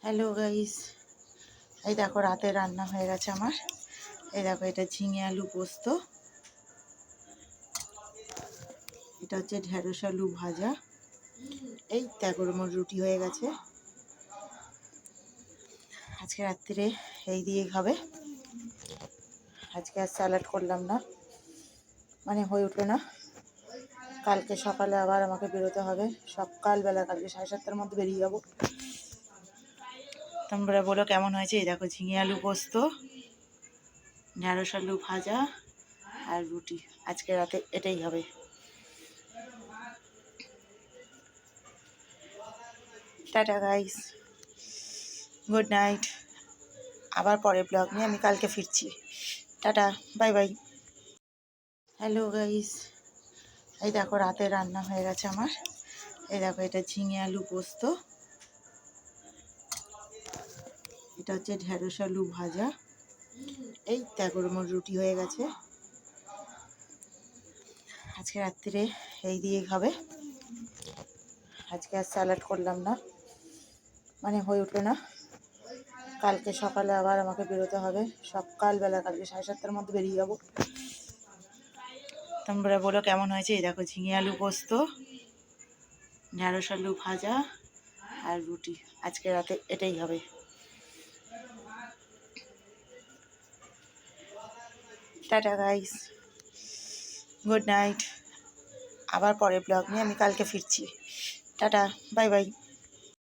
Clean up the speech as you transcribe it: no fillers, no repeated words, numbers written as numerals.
Hello guys, এই দেখো রাতে রান্না হয়ে গেছে আমার। এই দেখো এটা ঝিঙে আলু পোস্ত, এটা হচ্ছে ঢেঁড়স আলু ভাজা। এই দেখো মোর রুটি হয়ে গেছে। আজকে রাত্রিরে এই দিয়ে খাবে। আজকে আর স্যালাড করলাম না, মানে হয়ে উঠলো না। কালকে সকালে আবার আমাকে বেরোতে হবে, সকালবেলা কালকে 7:30টার মধ্যে বেরিয়ে যাবো। তোমরা বলো কেমন হয়েছে। এই দেখো ঝিঙে আলু পোস্ত, ঢেঁড়স আলু ভাজা আর রুটি। আজকে রাতে এটাই হবে। Tata guys, good night. আবার পরে ব্লগ নিয়ে আমি কালকে ফিরছি। Tata, bye bye. Hello guys, এই দেখো রাতে রান্না হয়ে গেছে আমার। এই দেখো এটা ঝিঙে আলু পোস্ত, এটা হচ্ছে ঢেঁড়স আলু ভাজা। এই দেখো মোর রুটি হয়ে গেছে। আজকে রাত্রিরে এই দিয়ে খাবে। আজকে আর স্যালাড করলাম না, মানে হয়ে উঠলো না। কালকে সকালে আবার আমাকে বেরোতে হবে, সকালবেলা কালকে 7:30টার মধ্যে বেরিয়ে যাবো। তোমরা বলো কেমন হয়েছে। এই দেখো ঝিঙে আলু পোস্ত, ঢেঁড়স আলু ভাজা আর রুটি। আজকে রাতে এটাই হবে। Tata guys, good night. আবার পরে ব্লগ নিয়ে আমি কালকে ফিরছি। Tata, bye bye.